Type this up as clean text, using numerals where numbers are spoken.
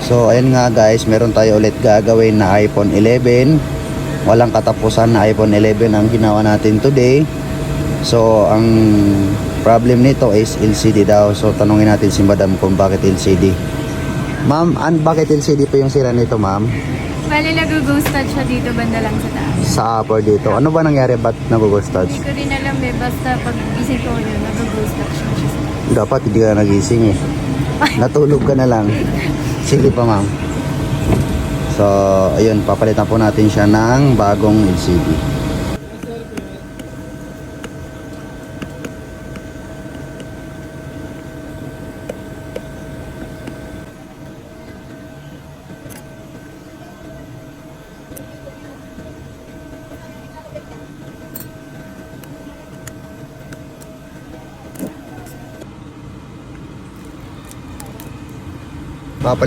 So ayan nga guys, meron tayo ulit gagawin na iPhone 11. Walang katapusan na iPhone 11 ang ginawa natin today. So ang problem nito is LCD daw. So tanungin natin si Madam kung bakit LCD. Ma'am, bakit LCD po yung sira nito, ma'am? Bale, nag-ghost touch siya dito, banda lang sa taas. Sa upper dito. Ano ba nangyari? Ba't nag-ghost touch? Hindi ko rin alam eh, basta pag gising ko yun, nag-ghost touch siya. Dapat hindi ka nagising eh. Natulog ka na lang. Sige pa, ma'am. So, ayun, papalitan po natin siya ng bagong LCD.